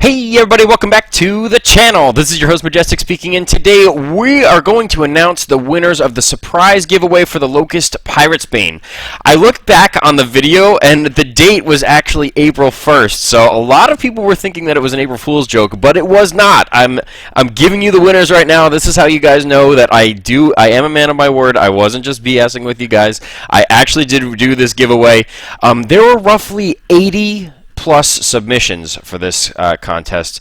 Hey everybody, welcome back to the channel. This is your host Majestic speaking, and today we are going to announce the winners of the surprise giveaway for the Locust Pirates Bane. I looked back on the video and the date was actually April 1st, so a lot of people were thinking that it was an April Fool's joke, but it was not. I'm giving you the winners right now. This is how you guys know that I am a man of my word. I wasn't just BSing with you guys. I actually did do this giveaway. There were roughly 80 plus submissions for this contest.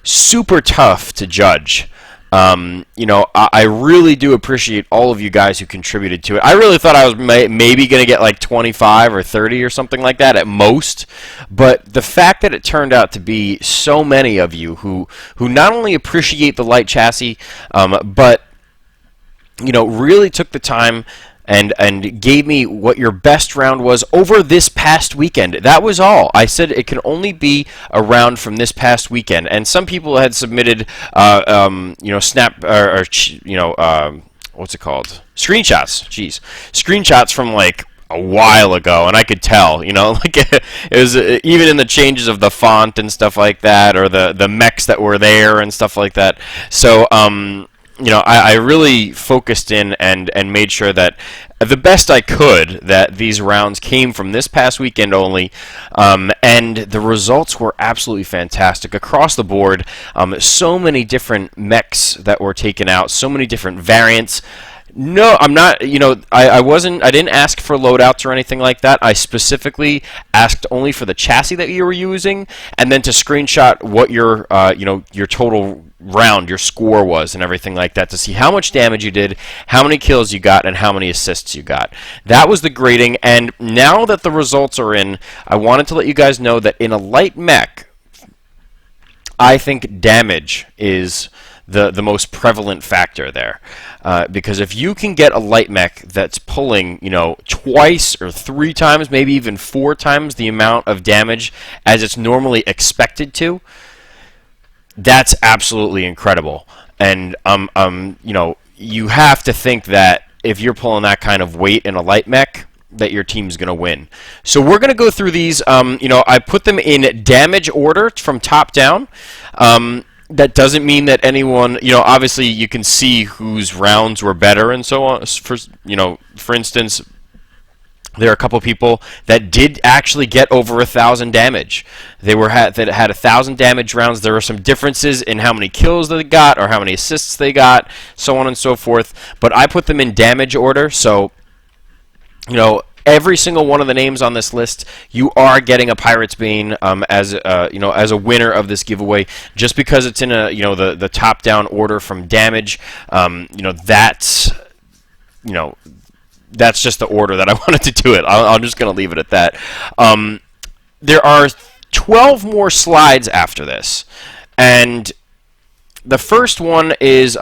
Super tough to judge. I really do appreciate all of you guys who contributed to it. I really thought I was maybe going to get like 25 or 30 or something like that at most, but the fact that it turned out to be so many of you who not only appreciate the light chassis, but really took the time and gave me what your best round was over this past weekend. That was all. I said it can only be a round from this past weekend, and some people had submitted, what's it called? Screenshots. Jeez, screenshots from like a while ago, and I could tell, like it was even in the changes of the font and stuff like that, or the mechs that were there and stuff like that. So, I really focused in and made sure that the best I could that these rounds came from this past weekend only, and the results were absolutely fantastic across the board. So many different mechs that were taken out, so many different variants. No, I'm not, I didn't ask for loadouts or anything like that. I specifically asked only for the chassis that you were using, and then to screenshot what your total round, your score was, and everything like that, to see how much damage you did, how many kills you got, and how many assists you got. That was the grading, and now that the results are in, I wanted to let you guys know that in a light mech, I think damage is the most prevalent factor there, because if you can get a light mech that's pulling twice or 3 times, maybe even 4 times the amount of damage as it's normally expected to, that's absolutely incredible. And you have to think that if you're pulling that kind of weight in a light mech, that your team's going to win. So we're going to go through these. I put them in damage order from top down. That doesn't mean that anyone, obviously you can see whose rounds were better and so on. For instance, there are a couple people that did actually get over 1,000 damage. That had 1,000 damage rounds. There were some differences in how many kills they got or how many assists they got, so on and so forth. But I put them in damage order, so every single one of the names on this list, you are getting a Pirates Bane as a winner of this giveaway. Just because it's in the top down order from damage, that's just the order that I wanted to do it. I'm just going to leave it at that. There are 12 more slides after this, and the first one is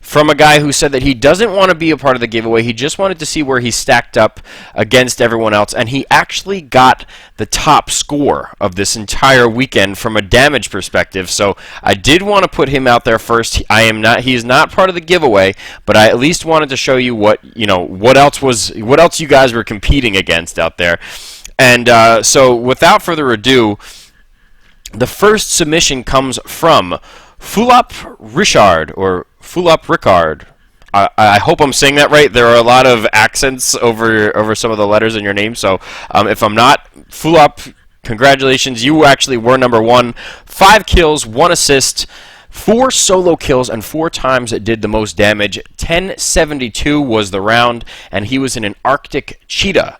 from a guy who said that he doesn't want to be a part of the giveaway. He just wanted to see where he stacked up against everyone else, and he actually got the top score of this entire weekend from a damage perspective. So I did want to put him out there first. He is not part of the giveaway, but I at least wanted to show you what else you guys were competing against out there. And so without further ado, the first submission comes from Fullup Rashard, or Fullup Rashard. I hope I'm saying that right. There are a lot of accents over some of the letters in your name, so if I'm not, Fullup, congratulations. You actually were number 1. 5 kills, 1 assist, 4 solo kills, and 4 times it did the most damage. 1072 was the round, and he was in an Arctic Cheetah.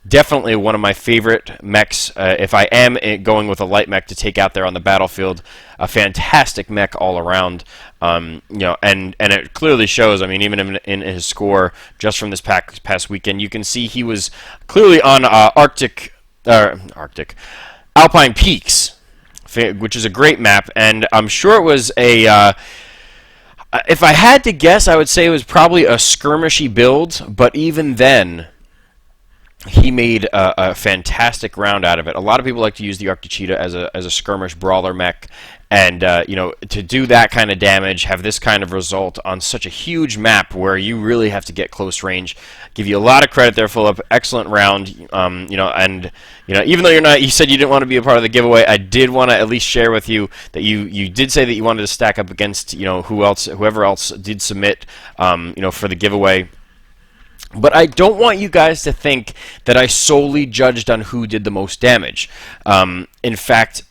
Definitely one of my favorite mechs. If I am going with a light mech to take out there on the battlefield, a fantastic mech all around. And it clearly shows. I mean, even in his score just from this past weekend, you can see he was clearly on Alpine Peaks, which is a great map. And I'm sure it was a. If I had to guess, I would say it was probably a skirmishy build. But even then, he made a fantastic round out of it. A lot of people like to use the Arctic Cheetah as a skirmish brawler mech, and to do that kind of damage, have this kind of result on such a huge map where you really have to get close range. Give you a lot of credit there, Fullup. Excellent round. And even though you said you didn't want to be a part of the giveaway, I did want to at least share with you that you did say that you wanted to stack up against, whoever else did submit, for the giveaway. But I don't want you guys to think that I solely judged on who did the most damage. In fact,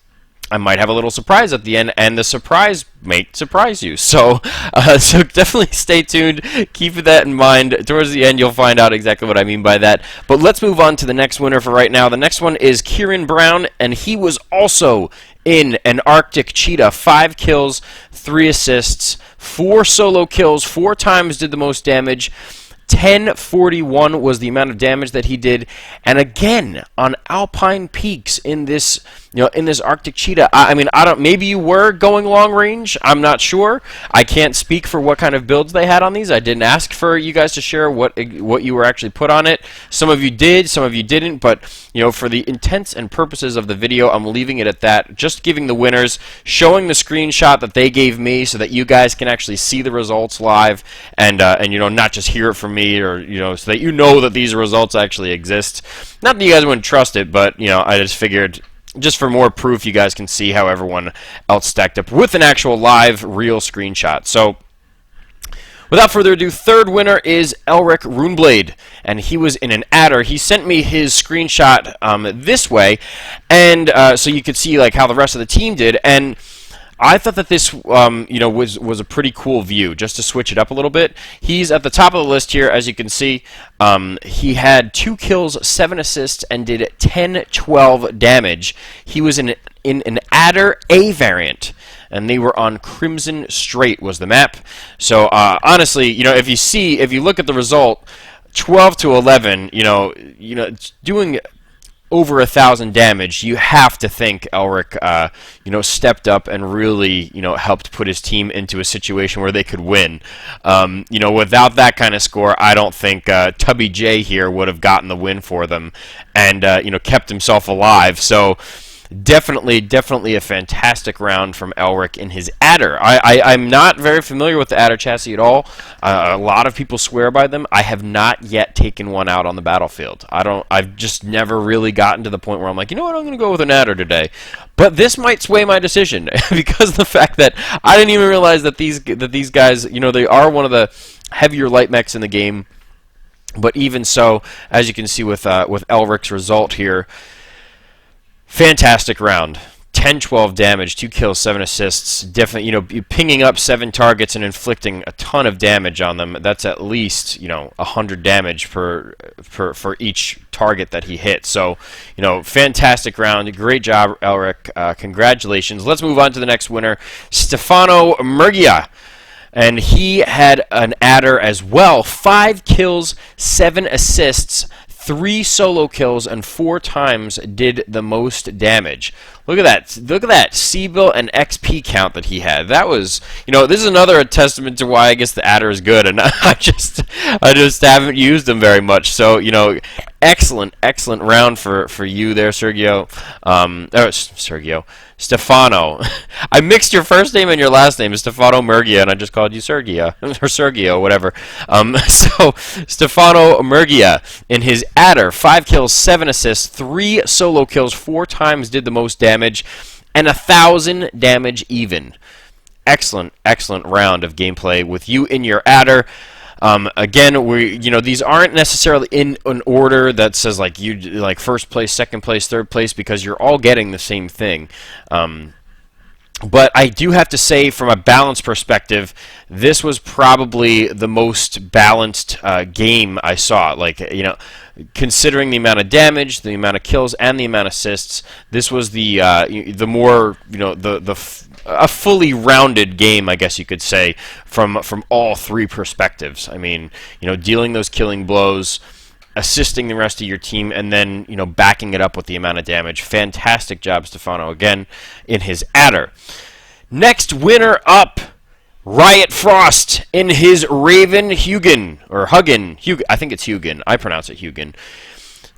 I might have a little surprise at the end, and the surprise may surprise you. So definitely stay tuned. Keep that in mind. Towards the end, you'll find out exactly what I mean by that. But let's move on to the next winner for right now. The next one is Kieran Brown, and he was also in an Arctic Cheetah. 5 kills, 3 assists, 4 solo kills, 4 times did the most damage. 1041 was the amount of damage that he did, and again on Alpine Peaks in this Arctic Cheetah. I mean, maybe you were going long range. I'm not sure. I can't speak for what kind of builds they had on these. I didn't ask for you guys to share what you were actually put on it. Some of you did, some of you didn't, but for the intents and purposes of the video, I'm leaving it at that. Just giving the winners, showing the screenshot that they gave me so that you guys can actually see the results live and not just hear it from me, or so that that these results actually exist. Not that you guys wouldn't trust it, but I just figured, just for more proof, you guys can see how everyone else stacked up with an actual live real screenshot. So without further ado, third winner is Elric Runeblade, and he was in an adder. He sent me his screenshot this way, and so you could see like how the rest of the team did. And I thought that this, was a pretty cool view, just to switch it up a little bit. He's at the top of the list here, as you can see. He had 2 kills, 7 assists, and did 1012 damage. He was in an Adder A variant, and they were on Crimson Strait was the map. So honestly, if you look at the result, 12 to 11, doing over 1,000 damage, you have to think Elric, stepped up and really, helped put his team into a situation where they could win. Without that kind of score, I don't think Tubby J here would have gotten the win for them, and kept himself alive. So definitely a fantastic round from Elric in his adder. I'm not very familiar with the adder chassis at all. A lot of people swear by them. I have not yet taken one out on the battlefield. I've just never really gotten to the point where I'm like, I'm going to go with an adder today. But this might sway my decision because of the fact that I didn't even realize that these guys, they are one of the heavier light mechs in the game. But even so, as you can see with Elric's result here, fantastic round. 1012 damage, 2 kills, 7 assists. Definitely, pinging up 7 targets and inflicting a ton of damage on them. That's at least 100 damage for each target that he hit. So, fantastic round. Great job, Elric. Congratulations. Let's move on to the next winner, Stefano Maria. And he had an adder as well. 5 kills, 7 assists, 3 solo kills, and 4 times did the most damage. Look at that. Look at that C-bill and XP count that he had. That was, this is another testament to why I guess the adder is good, and I just haven't used them very much. So, excellent round for you there, Stefano. I mixed your first name and your last name, Stefano Maria, and I just called you Sergio, or Sergio, whatever. So, Stefano Maria in his adder, 5 kills, 7 assists, 3 solo kills, 4 times did the most damage, and 1,000 damage even. Excellent round of gameplay with you in your adder. Again, these aren't necessarily in an order that says like first place, second place, third place, because you're all getting the same thing. But I do have to say, from a balance perspective, this was probably the most balanced game I saw. Like, considering the amount of damage, the amount of kills, and the amount of assists, this was the more, a fully rounded game, I guess you could say, from all 3 perspectives. I mean, dealing those killing blows, assisting the rest of your team, and then, backing it up with the amount of damage. Fantastic job, Stefano, again, in his adder. Next winner up, Riot Frost in his Raven Hugin, or Hugin, I think it's Hugin, I pronounce it Hugin.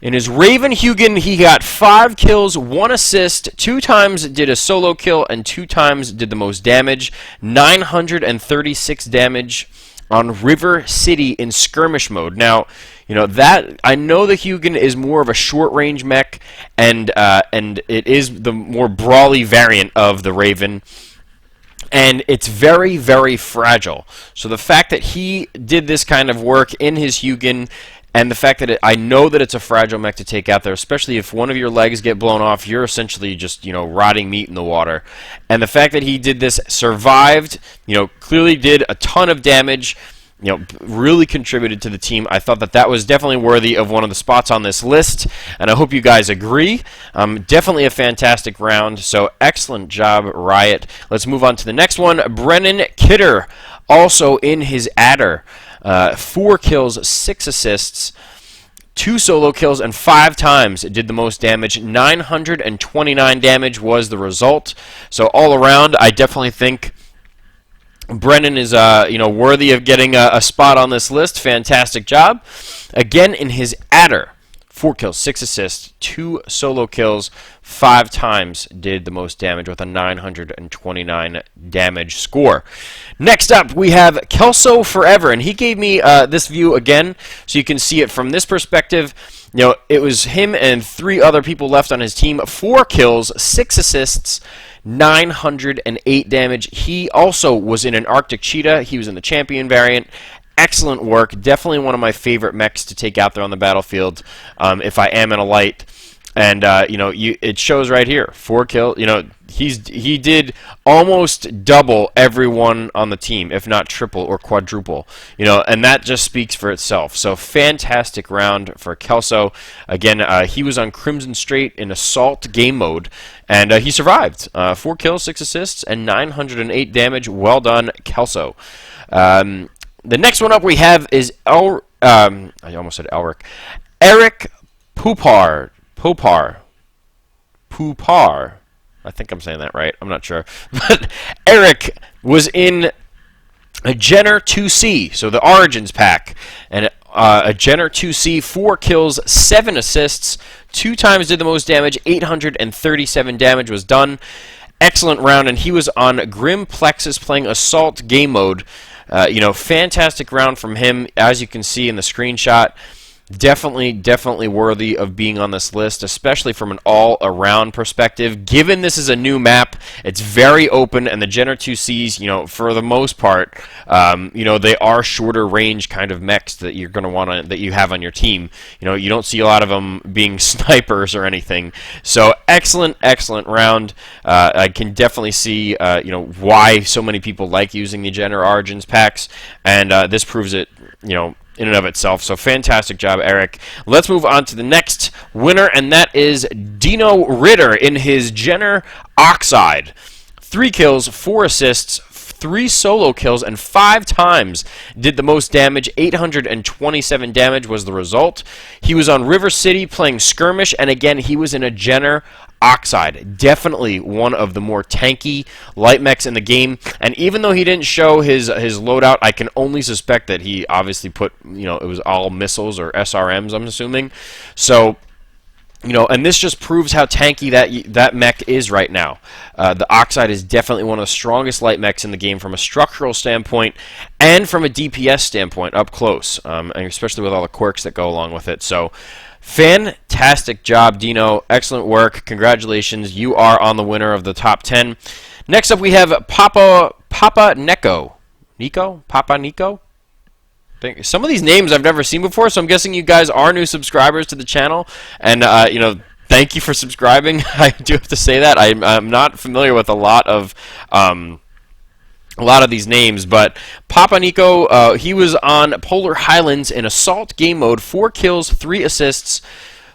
In his Raven Hugin, he got 5 kills, 1 assist, 2 times did a solo kill, and 2 times did the most damage, 936 damage on River City in skirmish mode. Now, You know, that I know the Hugin is more of a short-range mech, and it is the more brawly variant of the Raven. And it's very, very fragile. So the fact that he did this kind of work in his Hugin, and the fact that I know that it's a fragile mech to take out there, especially if one of your legs get blown off, you're essentially just, you know, rotting meat in the water. And the fact that he did this, survived, you know, clearly did a ton of damage, you know, really contributed to the team. I thought that that was definitely worthy of one of the spots on this list, and I hope you guys agree. Definitely a fantastic round, so excellent job, Riot. Let's move on to the next one. Brennan Kidder, also in his adder. 4 kills, 6 assists, 2 solo kills, and 5 times did the most damage. 929 damage was the result. So all around, I definitely think Brennan is, you know, worthy of getting a spot on this list. Fantastic job. Again, in his adder, 4 kills, 6 assists, 2 solo kills, 5 times did the most damage with a 929 damage score. Next up, we have Kelso Forever, and he gave me this view again, so you can see it from this perspective. You know, it was him and 3 other people left on his team. 4 kills, 6 assists, 908 damage. He also was in an Arctic Cheetah. He was in the champion variant. Excellent work. Definitely one of my favorite mechs to take out there on the battlefield if I am in a light. And you know, it shows right here. 4 kills. You know, he did almost double everyone on the team, if not triple or quadruple. You know, and that just speaks for itself. So fantastic round for Kelso. Again, he was on Crimson Strait in Assault game mode, and he survived. 4 kills, 6 assists, and 908 damage. Well done, Kelso. The next one up we have is I almost said Elric. Elric Poupar. I think I'm saying that right. I'm not sure. But Elric was in a Jenner 2C, so the Origins pack. And a Jenner 2C, 4 kills, 7 assists, 2 times did the most damage, 837 damage was done. Excellent round, and he was on Grim Plexus playing Assault game mode. You know, fantastic round from him, as you can see in the screenshot. Definitely worthy of being on this list, especially from an all-around perspective. Given this is a new map, it's very open, and the Jenner 2Cs, you know, for the most part, you know, they are shorter range kind of mechs that you're going to want to, that you have on your team. You know, you don't see a lot of them being snipers or anything. So excellent round. I can definitely see, you know, why so many people like using the Jenner Origins packs, and this proves it, you know, in and of itself. So fantastic job, Eric. Let's move on to the next winner, and that is Dino Ritter in his Jenner Oxide. 3 kills, 4 assists, 3 solo kills, and 5 times did the most damage. 827 damage was the result. He was on River City playing Skirmish, and again, he was in a Jenner Oxide. Definitely one of the more tanky light mechs in the game, and even though he didn't show his loadout, I can only suspect that he obviously put, you know, it was all missiles or SRMs, I'm assuming. So, you know, and this just proves how tanky that mech is right now. The Oxide is definitely one of the strongest light mechs in the game from a structural standpoint and from a DPS standpoint up close, and especially with all the quirks that go along with it. So fantastic job, Dino. Excellent work. Congratulations. You are on the winner of the top 10. Next up, we have Papa Nico. Papa Nico? Some of these names I've never seen before, so I'm guessing you guys are new subscribers to the channel. And, you know, thank you for subscribing. I do have to say that. I'm not familiar with a lot of these names, but Papa Nico, he was on Polar Highlands in Assault game mode. 4 kills, 3 assists,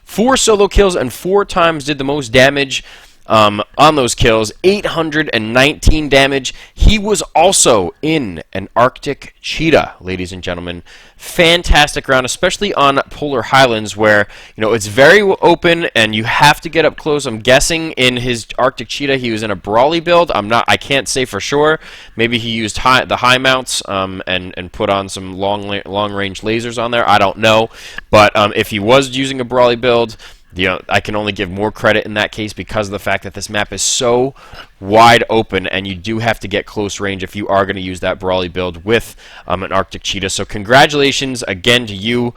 4 solo kills, and 4 times did the most damage on those kills. 819 damage. He was also in an Arctic Cheetah, ladies and gentlemen. Fantastic round, especially on Polar Highlands, where, you know, it's very open and you have to get up close. I'm guessing in his Arctic Cheetah he was in a brawly build. I can't say for sure. Maybe he used the high mounts and put on some long range lasers on there. I don't know, but if he was using a brawly build, you know, I can only give more credit in that case because of the fact that this map is so wide open, and you do have to get close range if you are going to use that brawly build with an Arctic Cheetah. So congratulations again to you.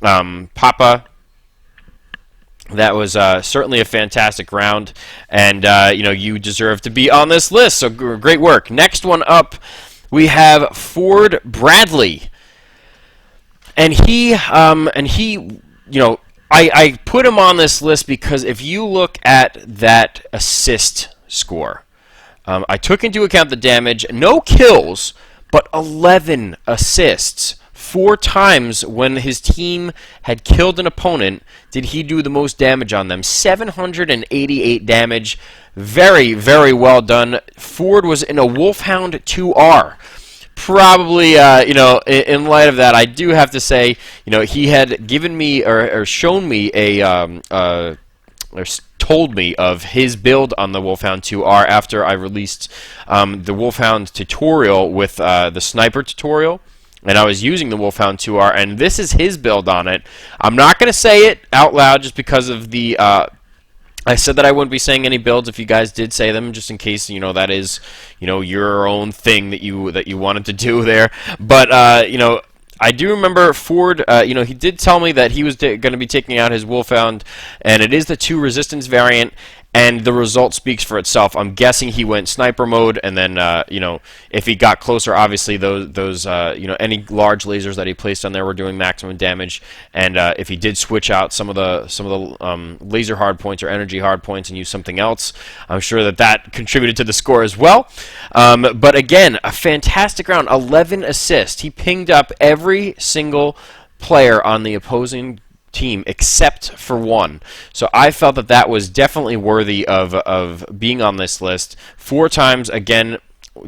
Papa. That was certainly a fantastic round, and you deserve to be on this list. So great work. Next one up, we have Ford Bradley, and he, I put him on this list because if you look at that assist score, I took into account the damage, no kills, but 11 assists. 4 times when his team had killed an opponent did he do the most damage on them. 788 damage. Very, very well done. Ford was in a Wolfhound 2R. Probably, in light of that, I do have to say, he had given me or shown me or told me of his build on the Wolfhound 2R after I released the Wolfhound tutorial with the sniper tutorial. And I was using the Wolfhound 2R, and this is his build on it. I'm not going to say it out loud just because of the... I said that I wouldn't be saying any builds if you guys did say them, just in case, that is, your own thing that you wanted to do there. But, I do remember Ford, he did tell me that he was going to be taking out his Wolfhound, and it is the 2 resistance variant, and the result speaks for itself. I'm guessing he went sniper mode, and then, if he got closer, obviously those any large lasers that he placed on there were doing maximum damage, and if he did switch out some of the laser hardpoints or energy hardpoints and use something else, I'm sure that contributed to the score as well. But again, a fantastic round, 11 assists. He pinged up every single player on the opposing team except for 1. So I felt that was definitely worthy of being on this list. 4 times, again,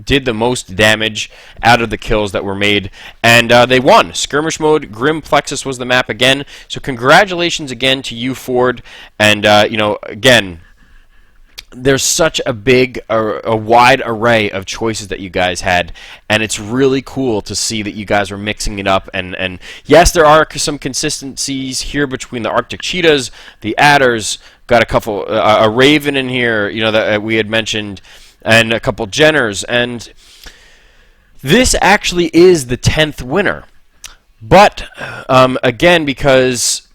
did the most damage out of the kills that were made, and they won. Skirmish mode, Grim Plexus was the map again. So congratulations again to you, Ford, and again, there's such a wide array of choices that you guys had, and it's really cool to see that you guys were mixing it up. And yes, there are some consistencies here between the Arctic Cheetahs, the Adders, got a couple, a Raven in here, that we had mentioned, and a couple Jenners, and this actually is the 10th winner. But again, because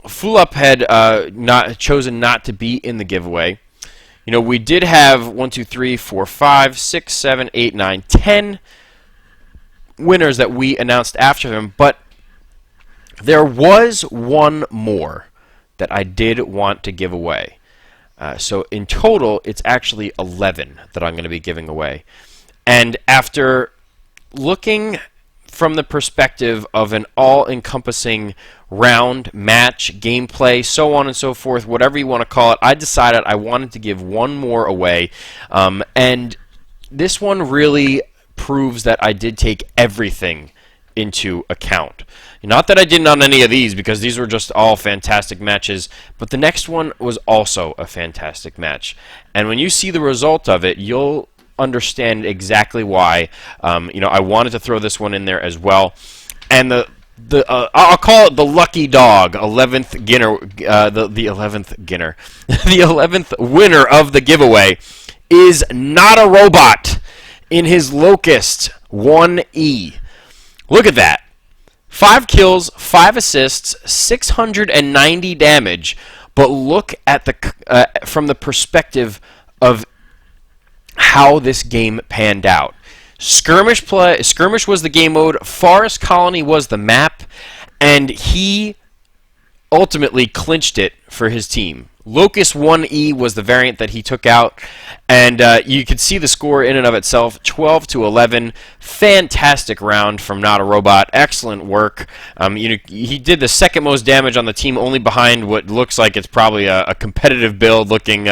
Fullup had chosen not to be in the giveaway. We did have 1, 2, 3, 4, 5, 6, 7, 8, 9, 10 winners that we announced after them, but there was one more that I did want to give away. So in total, it's actually 11 that I'm going to be giving away. And after looking from the perspective of an all-encompassing round, match, gameplay, so on and so forth, whatever you want to call it, I decided I wanted to give one more away. And this one really proves that I did take everything into account. Not that I didn't on any of these, because these were just all fantastic matches, but the next one was also a fantastic match. And when you see the result of it, you'll understand exactly why. I wanted to throw this one in there as well. And I'll call it the lucky dog, 11th Ginner, the 11th Ginner, the 11th winner of the giveaway is NotARobot in his Locust 1E. Look at that. 5 kills, 5 assists, 690 damage. But look at from the perspective of how this game panned out. Skirmish was the game mode, Forest Colony was the map, and he ultimately clinched it for his team. Locust 1E was the variant that he took out, and you could see the score in and of itself, 12-11. Fantastic round from NotARobot. Excellent work. He did the second most damage on the team, only behind what looks like it's probably a competitive build looking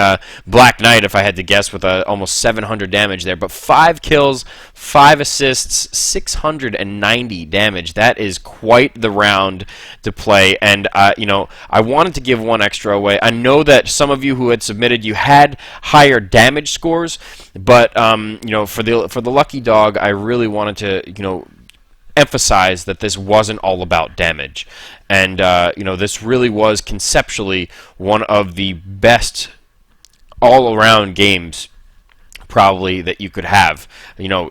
Black Knight, if I had to guess, with almost 700 damage there. But 5 kills, 5 assists, 690 damage. That is quite the round to play, and I wanted to give one extra away. I know that some of you who had submitted, you had higher damage scores, but for the lucky dog, I really wanted to emphasize that this wasn't all about damage, and this really was conceptually one of the best all-around games probably that you could have.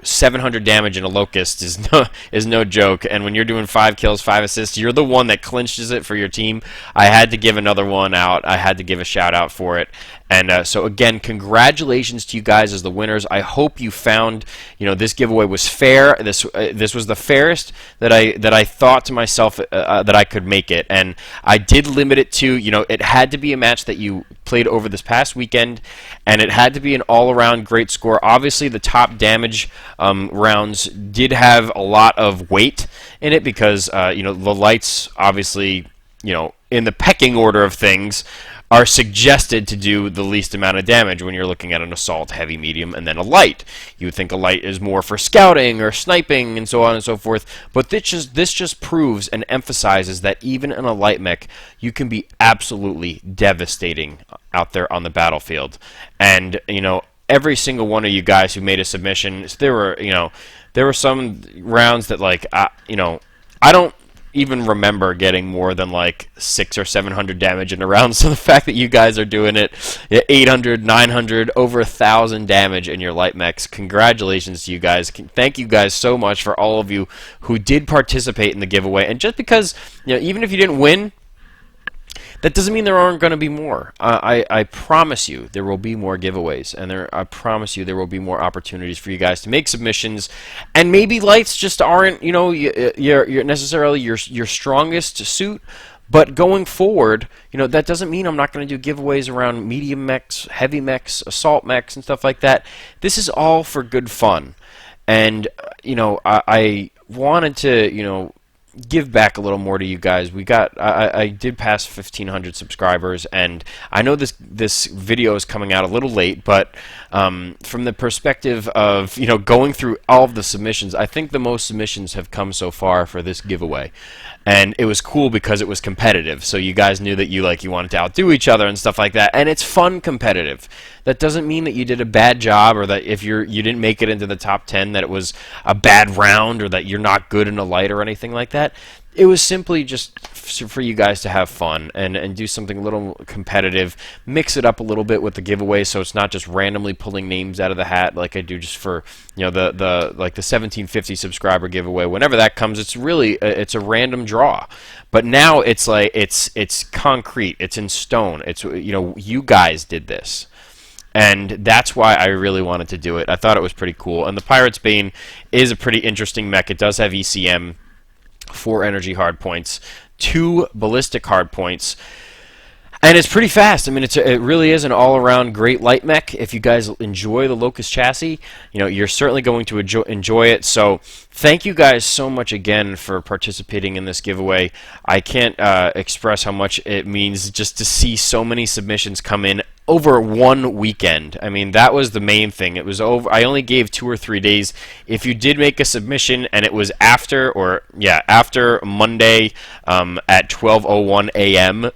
700 damage in a Locust is no joke, and when you're doing 5 kills, 5 assists, you're the one that clinches it for your team. I had to give another one out. I had to give a shout out for it. And so again, congratulations to you guys as the winners. I hope you found, this giveaway was fair. This was the fairest that I thought to myself that I could make it. And I did limit it to, it had to be a match that you played over this past weekend, and it had to be an all-around great score. Obviously, the top damage rounds did have a lot of weight in it because, the lights, obviously, in the pecking order of things, are suggested to do the least amount of damage when you're looking at an assault, heavy, medium, and then a light. You would think a light is more for scouting or sniping and so on and so forth, but this just proves and emphasizes that even in a light mech, you can be absolutely devastating out there on the battlefield. And, every single one of you guys who made a submission, there were some rounds that, like, I don't even remember getting more than like 600 or 700 damage in a round. So the fact that you guys are doing it 800, 900, over 1,000 damage in your light mechs, congratulations to you guys. Thank you guys so much for all of you who did participate in the giveaway. And just because, even if you didn't win, that doesn't mean there aren't going to be more. I promise you there will be more giveaways, and I promise you there will be more opportunities for you guys to make submissions. And maybe lights just aren't, you're necessarily your strongest suit. But going forward, that doesn't mean I'm not going to do giveaways around medium mechs, heavy mechs, assault mechs, and stuff like that. This is all for good fun. And, I wanted to, give back a little more to you guys. I did pass 1,500 subscribers, and I know this video is coming out a little late, but from the perspective of going through all of the submissions, I think the most submissions have come so far for this giveaway. And it was cool because it was competitive, so you guys knew that you wanted to outdo each other and stuff like that, and it's fun competitive. That doesn't mean that you did a bad job, or that if you didn't make it into the top 10 that it was a bad round, or that you're not good in a light or anything like that. It was simply just for you guys to have fun and do something a little competitive, mix it up a little bit with the giveaway, so it's not just randomly pulling names out of the hat like I do just for the 1750 subscriber giveaway. Whenever that comes, it's really it's a random draw. But now it's like it's concrete, it's in stone. It's you guys did this. And that's why I really wanted to do it. I thought it was pretty cool. And the Pirate's Bane is a pretty interesting mech. It does have ECM, 4 energy hardpoints, 2 ballistic hardpoints, and it's pretty fast. I mean, it really is an all-around great light mech. If you guys enjoy the Locust chassis, you're certainly going to enjoy it. So thank you guys so much again for participating in this giveaway. I can't express how much it means just to see so many submissions come in over one weekend. I mean, that was the main thing. It was over. I only gave 2 or 3 days. If you did make a submission and it was after Monday at 12:01 a.m.,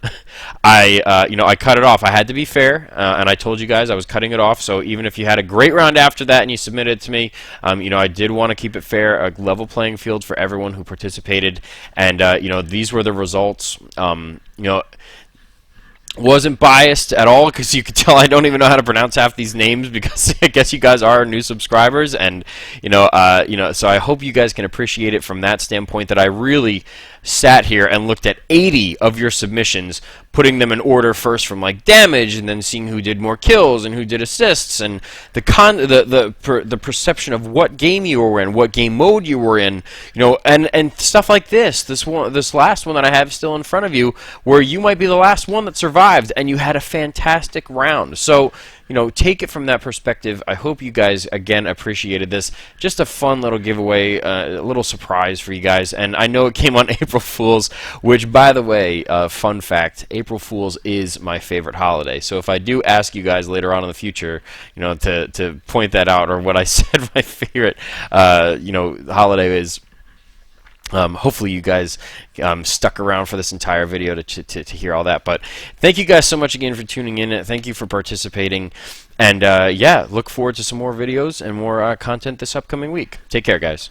I cut it off. I had to be fair, and I told you guys I was cutting it off. So even if you had a great round after that and you submitted it to me, I did want to keep it fair, a level playing field for everyone who participated. And these were the results. Wasn't biased at all, because you could tell I don't even know how to pronounce half these names, because I guess you guys are new subscribers, and so I hope you guys can appreciate it from that standpoint, that I really sat here and looked at 80 of your submissions, putting them in order first from like damage, and then seeing who did more kills and who did assists, and the perception of what game you were in, what game mode you were in, and stuff like this. This last one that I have still in front of you, where you might be the last one that survived, and you had a fantastic round. So take it from that perspective. I hope you guys, again, appreciated this. Just a fun little giveaway, a little surprise for you guys. And I know it came on April Fool's, which, by the way, fun fact, April Fool's is my favorite holiday. So if I do ask you guys later on in the future, to point that out, or what I said my favorite, holiday is, hopefully you guys stuck around for this entire video to hear all that. But thank you guys so much again for tuning in. Thank you for participating. And yeah, look forward to some more videos and more content this upcoming week. Take care, guys.